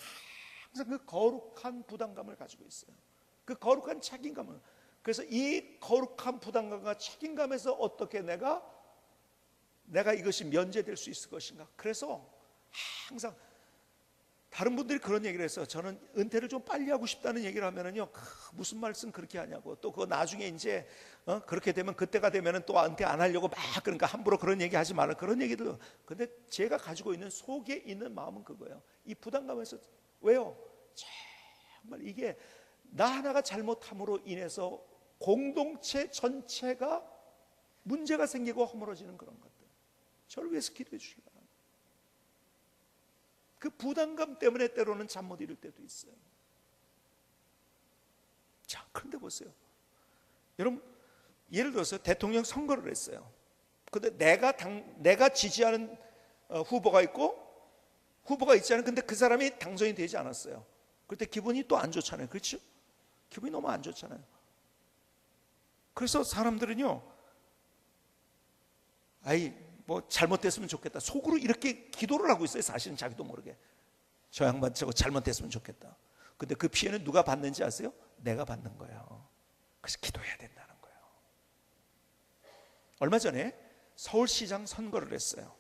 항상 그 거룩한 부담감을 가지고 있어요. 그 거룩한 책임감을. 그래서 이 거룩한 부담감과 책임감에서 어떻게 내가 이것이 면제될 수 있을 것인가. 그래서 항상 다른 분들이 그런 얘기를 해서 저는 은퇴를 좀 빨리 하고 싶다는 얘기를 하면은요 무슨 말씀 그렇게 하냐고, 또 그거 나중에 이제 그렇게 되면 그때가 되면은 또 은퇴 안 하려고 막 그러니까 함부로 그런 얘기 하지 말라 그런 얘기도. 근데 제가 가지고 있는 속에 있는 마음은 그거예요. 이 부담감에서. 왜요? 정말 이게 나 하나가 잘못함으로 인해서 공동체 전체가 문제가 생기고 허물어지는 그런 것들. 저를 위해서 기도해 주시기 바랍니다. 그 부담감 때문에 때로는 잠 못 이룰 때도 있어요. 자, 그런데 보세요. 여러분, 예를 들어서 대통령 선거를 했어요. 근데 내가 지지하는 후보가 있고 후보가 있지 않은, 근데 그 사람이 당선이 되지 않았어요. 그때 기분이 또 안 좋잖아요. 그렇죠? 기분이 너무 안 좋잖아요. 그래서 사람들은요, 뭐 잘못됐으면 좋겠다. 속으로 이렇게 기도를 하고 있어요. 사실은 자기도 모르게. 저 양반 저거 잘못됐으면 좋겠다. 근데 그 피해는 누가 받는지 아세요? 내가 받는 거예요. 그래서 기도해야 된다는 거예요. 얼마 전에 서울시장 선거를 했어요.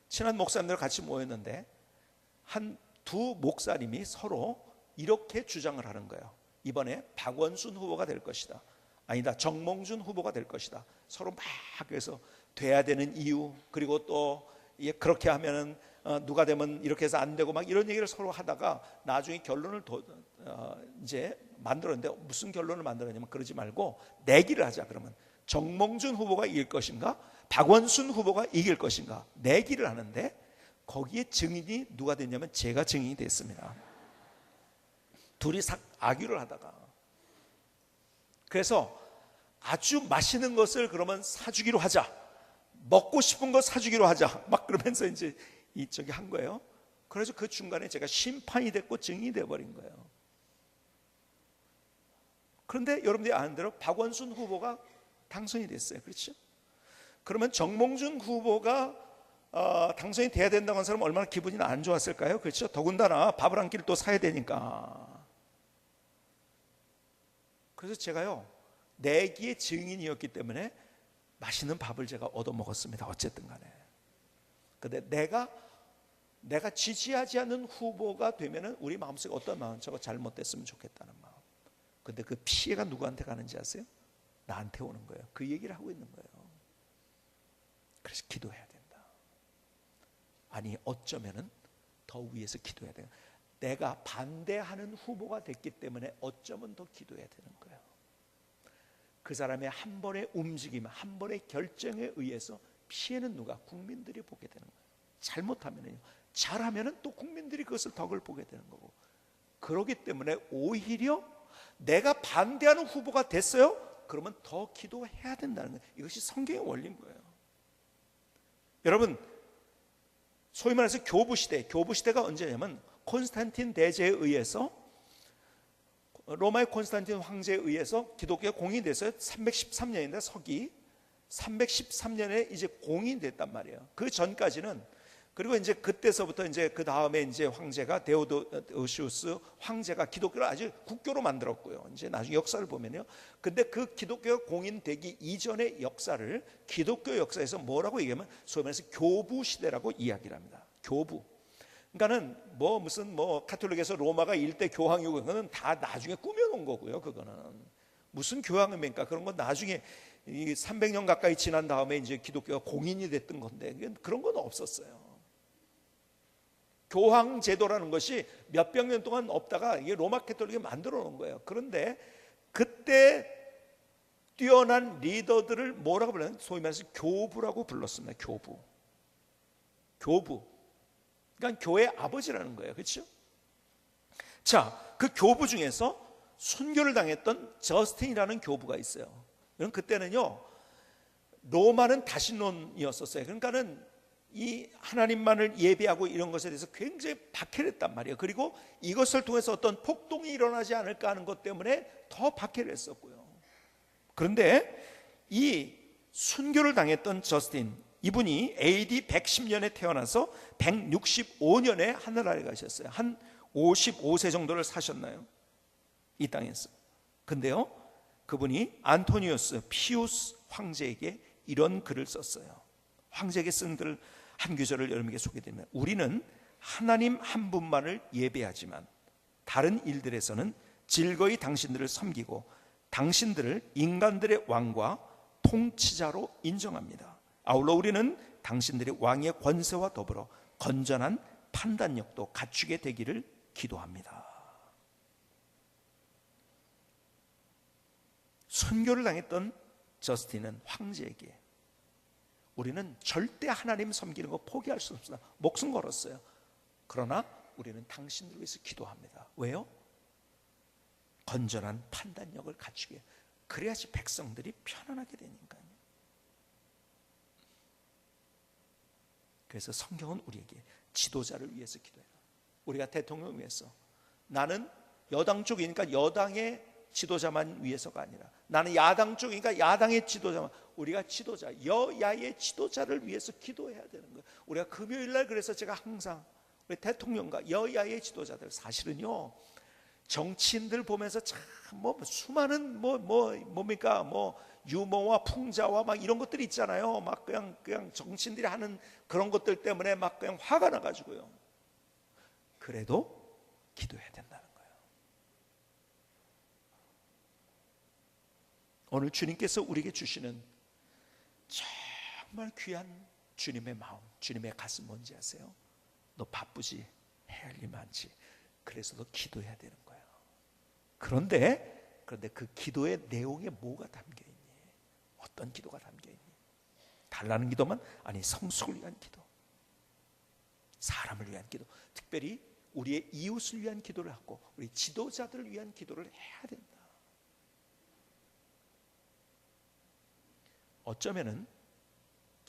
친한 목사님들 같이 모였는데 두 목사님이 서로 이렇게 주장을 하는 거예요. 이번에 박원순 후보가 될 것이다. 아니다, 정몽준 후보가 될 것이다. 서로 막 그래서 돼야 되는 이유, 그리고 또 그렇게 하면은 누가 되면 이렇게 해서 안 되고 막 이런 얘기를 서로 하다가 나중에 결론을 이제 만들었는데, 무슨 결론을 만들었냐면 그러지 말고 내기를 하자. 그러면 정몽준 후보가 이길 것인가 박원순 후보가 이길 것인가 내기를 하는데, 거기에 증인이 누가 됐냐면 제가 증인이 됐습니다. 둘이 악유를 하다가, 그래서 아주 맛있는 것을 그러면 사주기로 하자. 먹고 싶은 거 사주기로 하자 막 그러면서 이제 이쪽이 한 거예요. 그래서 그 중간에 제가 심판이 됐고 증인이 돼버린 거예요. 그런데 여러분들이 아는 대로 박원순 후보가 당선이 됐어요. 그렇죠? 그러면 정몽준 후보가 당선이 돼야 된다고 한 사람은 얼마나 기분이 안 좋았을까요? 그렇죠? 더군다나 밥을 한 끼를 또 사야 되니까. 그래서 제가요, 내기의 증인이었기 때문에 맛있는 밥을 제가 얻어먹었습니다. 어쨌든 간에. 근데 내가 지지하지 않는 후보가 되면은 우리 마음속에 어떤 마음? 저거 잘못됐으면 좋겠다는 마음. 근데 그 피해가 누구한테 가는지 아세요? 나한테 오는 거예요. 그 얘기를 하고 있는 거예요. 그래서 기도해야 된다. 아니 어쩌면은 더 위에서 기도해야 돼요. 내가 반대하는 후보가 됐기 때문에 어쩌면 더 기도해야 되는 거예요. 그 사람의 한 번의 움직임, 한 번의 결정에 의해서 피해는 누가? 국민들이 보게 되는 거예요. 잘못하면은요, 잘하면은 또 국민들이 그것을 덕을 보게 되는 거고. 그렇기 때문에 오히려 내가 반대하는 후보가 됐어요? 그러면 더 기도해야 된다는 거예요. 이것이 성경의 원리인 거예요. 여러분, 소위 말해서 교부시대가 언제냐면 콘스탄틴 대제에 의해서, 로마의 콘스탄틴 황제에 의해서 기독교가 공인됐어요. 313년인데 서기 313년에 이제 공인됐단 말이에요. 그 전까지는, 그리고 이제 그때서부터 이제 그 다음에 이제 황제가 데오도시우스 황제가 기독교를 아주 국교로 만들었고요. 이제 나중에 역사를 보면요. 근데 그 기독교가 공인되기 이전의 역사를 기독교 역사에서 뭐라고 얘기하면 소위 말해서 교부 시대라고 이야기를 합니다. 교부. 그러니까는 무슨 카톨릭에서 로마가 일대 교황이고 그거는 다 나중에 꾸며놓은 거고요. 그거는 무슨 교황입니까? 그런 건 나중에 300년 가까이 지난 다음에 이제 기독교가 공인이 됐던 건데 그런 건 없었어요. 교황 제도라는 것이 몇백 년 동안 없다가 이게 로마 카톨릭이 만들어 놓은 거예요. 그런데 그때 뛰어난 리더들을 뭐라고 불렀냐면 소위 말해서 교부라고 불렀습니다. 교부. 그러니까 교회 아버지라는 거예요. 그렇죠? 자, 그 교부 중에서 순교를 당했던 저스틴이라는 교부가 있어요. 그때는요, 로마는 다신론이었었어요. 그러니까는 이 하나님만을 예배하고 이런 것에 대해서 굉장히 박해를 했단 말이에요. 그리고 이것을 통해서 어떤 폭동이 일어나지 않을까 하는 것 때문에 더 박해를 했었고요. 그런데 이 순교를 당했던 저스틴, 이분이 AD 110년에 태어나서 165년에 하늘나라에 가셨어요. 한 55세 정도를 사셨나요? 이 땅에서. 근데요, 그분이 안토니우스 피우스 황제에게 이런 글을 썼어요. 황제에게 쓴 글 한 구절을 여러분에게 소개드리면, 우리는 하나님 한 분만을 예배하지만 다른 일들에서는 즐거이 당신들을 섬기고 당신들을 인간들의 왕과 통치자로 인정합니다. 아울러 우리는 당신들의 왕의 권세와 더불어 건전한 판단력도 갖추게 되기를 기도합니다. 순교를 당했던 저스틴은 황제에게 우리는 절대 하나님 섬기는 거 포기할 수 없습니다. 목숨 걸었어요. 그러나 우리는 당신들을 위해서 기도합니다. 왜요? 건전한 판단력을 갖추게. 그래야지 백성들이 편안하게 되니까요. 그래서 성경은 우리에게 지도자를 위해서 기도해요. 우리가 대통령을 위해서, 나는 여당 쪽이니까 여당의 지도자만 위해서가 아니라, 나는 야당 쪽이니까 야당의 지도자만, 우리가 지도자, 여야의 지도자를 위해서 기도해야 되는 거예요. 우리가 금요일날 그래서 제가 항상 우리 대통령과 여야의 지도자들, 사실은요 정치인들 보면서 참 수많은 뭡니까 유머와 풍자와 막 이런 것들이 있잖아요. 막 그냥 정치인들이 하는 그런 것들 때문에 막 그냥 화가 나가지고요. 그래도 기도해야 된다는 거예요. 오늘 주님께서 우리에게 주시는 정말 귀한 주님의 마음, 주님의 가슴 뭔지 아세요? 너 바쁘지? 해야 할 일 많지? 그래서 너 기도해야 되는 거예요. 그런데 그 기도의 내용에 뭐가 담겨 있니? 어떤 기도가 담겨 있니? 달라는 기도만? 아니, 성숙을 위한 기도, 사람을 위한 기도, 특별히 우리의 이웃을 위한 기도를 하고 우리 지도자들을 위한 기도를 해야 된다. 어쩌면은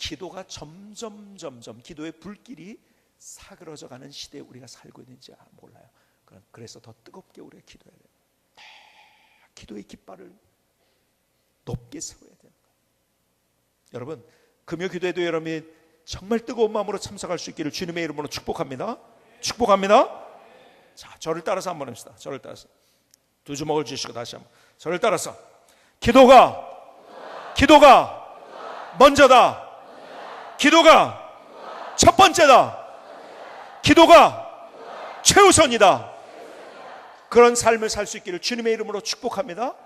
기도가 점점 기도의 불길이 사그러져 가는 시대에 우리가 살고 있는지 몰라요. 그래서 더 뜨겁게 우리가 기도해야 돼요. 기도의 깃발을 높게 세워야 되는 거예요. 여러분, 금요 기도에도 여러분이 정말 뜨거운 마음으로 참석할 수 있기를 주님의 이름으로 축복합니다. 축복합니다. 자, 저를 따라서 한번 합시다. 저를 따라서 두 주먹을 쥐시고 다시 한번 저를 따라서 기도가 먼저다. 기도가 첫 번째다. 기도가 최우선이다. 그런 삶을 살 수 있기를 주님의 이름으로 축복합니다.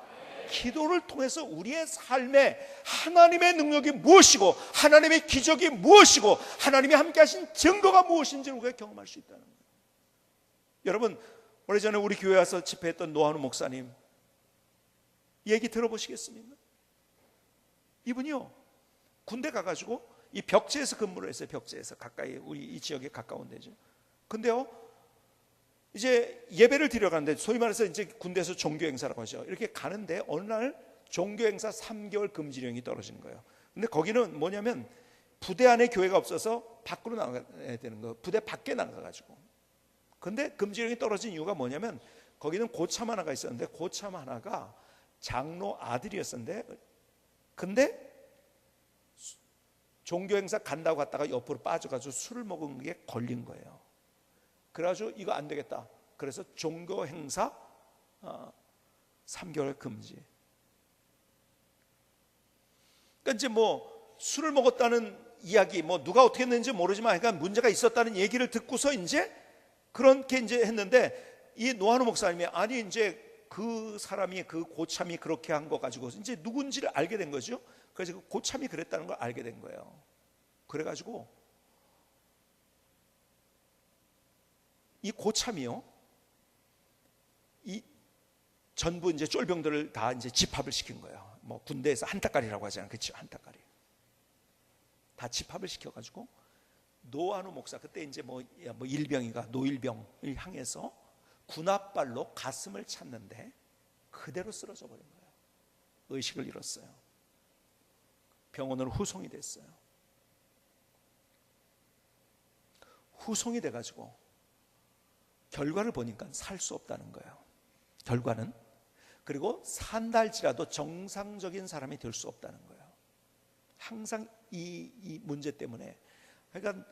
기도를 통해서 우리의 삶에 하나님의 능력이 무엇이고 하나님의 기적이 무엇이고 하나님이 함께 하신 증거가 무엇인지를 우리가 경험할 수 있다는 거예요. 여러분, 오래전에 우리 교회 와서 집회했던 노한우 목사님 얘기 들어보시겠습니까? 이분이요, 군대 가가지고 이 벽지에서 근무를 했어요. 벽지에서 가까이, 우리 이 지역에 가까운 데죠. 근데요, 이제 예배를 드려 가는데, 소위 말해서 이제 군대에서 종교 행사라고 하죠. 이렇게 가는데 어느 날 종교 행사 3개월 금지령이 떨어진 거예요. 근데 거기는 뭐냐면 부대 안에 교회가 없어서 밖으로 나가야 되는 거예요. 부대 밖에 나가가지고. 근데 금지령이 떨어진 이유가 뭐냐면 거기는 고참 하나가 있었는데 고참 하나가 장로 아들이었었는데, 근데 종교 행사 간다고 갔다가 옆으로 빠져가지고 술을 먹은 게 걸린 거예요. 그래가지고 이거 안 되겠다. 그래서 종교 행사 3개월 금지. 그러니까 이제 뭐 술을 먹었다는 이야기, 뭐 누가 어떻게 했는지 모르지만, 그러니까 문제가 있었다는 얘기를 듣고서 이제 그렇게 이제 했는데, 이 노한우 목사님이 아니 이제 그 사람이, 그 고참이 그렇게 한 거 가지고 이제 누군지를 알게 된 거죠. 그래서 그 고참이 그랬다는 걸 알게 된 거예요. 그래가지고 이 고참이요, 이 전부 이제 쫄병들을 다 이제 집합을 시킨 거예요. 뭐 군대에서 한따까리라고 하잖아요. 그렇죠? 한따까리. 다 집합을 시켜가지고 노한우 목사, 그때 이제 뭐 일병이가 노일병을 향해서 군합발로 가슴을 찼는데 그대로 쓰러져 버린 거예요. 의식을 잃었어요. 병원으로 후송이 됐어요. 후송이 돼가지고 결과를 보니까 살 수 없다는 거예요. 결과는. 그리고 산달지라도 정상적인 사람이 될 수 없다는 거예요. 항상 이 문제 때문에, 그러니까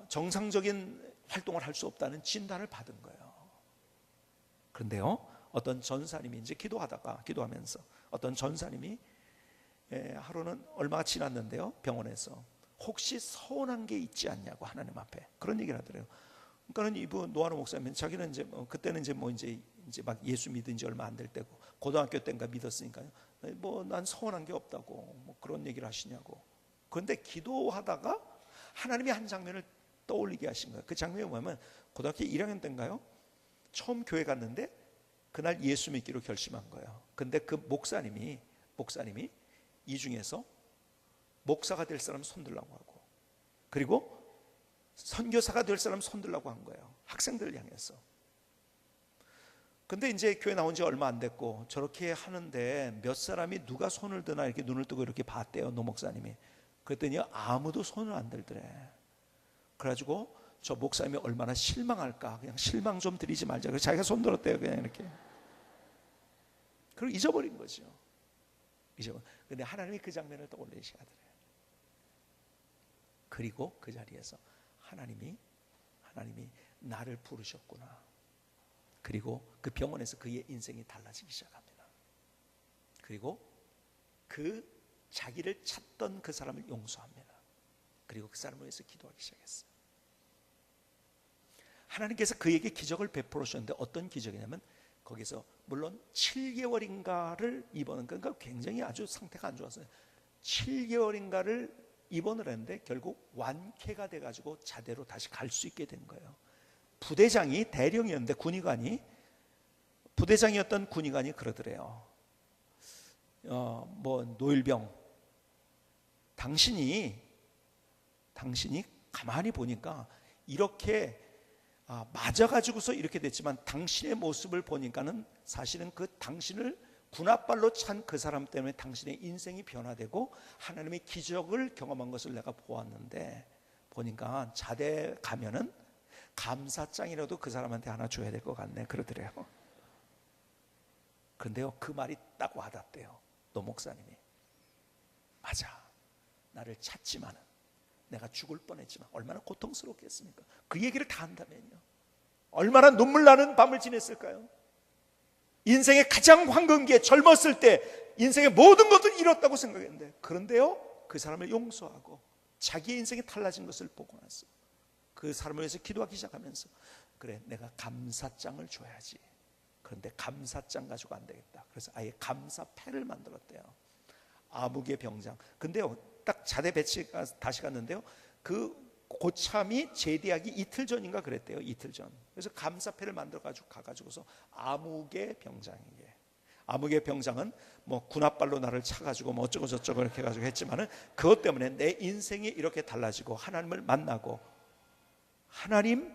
정상적인 활동을 할 수 없다는 진단을 받은 거예요. 그런데요, 어떤 전사님이 이제 기도하면서 어떤 전사님이 하루는 얼마가 지났는데요, 병원에서 혹시 서운한 게 있지 않냐고 하나님 앞에 그런 얘기를 하더래요. 그러니까는 이분 노한우 목사님은 자기는 이제 그때는 이제 막 예수 믿은 지 얼마 안 될 때고 고등학교 때인가 믿었으니까요. 뭐 난 서운한 게 없다고 뭐 그런 얘기를 하시냐고. 그런데 기도하다가 하나님이 한 장면을 떠올리게 하신 거예요. 그 장면이 뭐냐면 고등학교 1학년 때인가요? 처음 교회 갔는데 그날 예수 믿기로 결심한 거예요. 근데 그 목사님이 이 중에서 목사가 될 사람 손들라고 하고, 그리고 선교사가 될 사람 손들라고 한 거예요. 학생들을 향해서. 근데 이제 교회 나온 지 얼마 안 됐고 저렇게 하는데 몇 사람이 누가 손을 드나 이렇게 눈을 뜨고 이렇게 봤대요, 노 목사님이. 그랬더니 아무도 손을 안 들더래. 그래가지고 저 목사님이 얼마나 실망할까, 그냥 실망 좀 드리지 말자. 그래서 자기가 손 들었대요, 그냥 이렇게. 그리고 잊어버린 거죠. 근데 하나님이 그 장면을 떠올리시더래요. 그리고 그 자리에서 하나님이 나를 부르셨구나. 그리고 그 병원에서 그의 인생이 달라지기 시작합니다. 그리고 그 자기를 찾던 그 사람을 용서합니다. 그리고 그 사람을 위해서 기도하기 시작했어요. 하나님께서 그에게 기적을 베풀어 주셨는데 어떤 기적이냐면 거기서 물론 7개월인가를 입원한, 그러니까 굉장히 아주 상태가 안 좋았어요. 7개월인가를 입원을 했는데 결국 완쾌가 돼가지고 자대로 다시 갈 수 있게 된 거예요. 부대장이 대령이었는데 부대장이었던 군의관이 그러더래요. 뭐 노일병, 당신이 가만히 보니까 이렇게 맞아가지고서 이렇게 됐지만 당신의 모습을 보니까는 사실은 그 당신을 군합발로 찬 그 사람 때문에 당신의 인생이 변화되고 하나님의 기적을 경험한 것을 내가 보았는데, 보니까 자대 가면은 감사장이라도 그 사람한테 하나 줘야 될 것 같네 그러더래요. 그런데요, 그 말이 딱 와닿대요. 노 목사님이, 맞아, 나를 찾지만은, 내가 죽을 뻔했지만 얼마나 고통스럽겠습니까? 그 얘기를 다 한다면요, 얼마나 눈물 나는 밤을 지냈을까요? 인생의 가장 황금기에 젊었을 때 인생의 모든 것을 잃었다고 생각했는데, 그런데요, 그 사람을 용서하고 자기의 인생이 달라진 것을 보고 나서 그 사람을 위해서 기도하기 시작하면서, 그래, 내가 감사장을 줘야지. 그런데 감사장 가지고 안 되겠다. 그래서 아예 감사패를 만들었대요. 아무개 병장. 근데요, 딱 자대 배치가 다시 갔는데요, 그 고참이 제대하기 이틀 전인가 그랬대요. 이틀 전. 그래서 감사패를 만들어 가지고 가가지고서 아무개 병장에게, 아무개 병장은 뭐 군합발로 나를 차가지고 뭐 어쩌고 저쩌고 이렇게 해가지고 했지만은, 그것 때문에 내 인생이 이렇게 달라지고 하나님을 만나고 하나님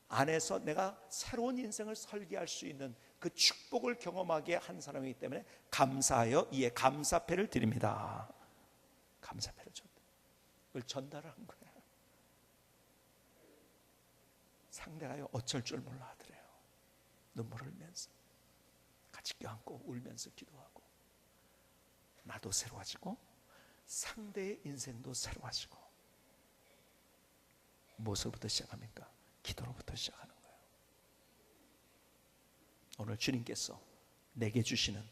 안에서 내가 새로운 인생을 설계할 수 있는 그 축복을 경험하게 한 사람이기 때문에 감사하여 이에 감사패를 드립니다. 감사패를 줬다. 그걸 전달을 한 거예요. 상대가요, 어쩔 줄 몰라 하더래요. 눈물을 흘면서 같이 껴안고 울면서 기도하고, 나도 새로워지고 상대의 인생도 새로워지고. 무엇으로부터 시작합니까? 기도로부터 시작하는 거예요. 오늘 주님께서 내게 주시는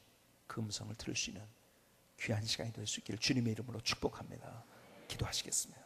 그 음성을 들을 수 있는 귀한 시간이 될 수 있기를 주님의 이름으로 축복합니다. 기도하시겠습니다.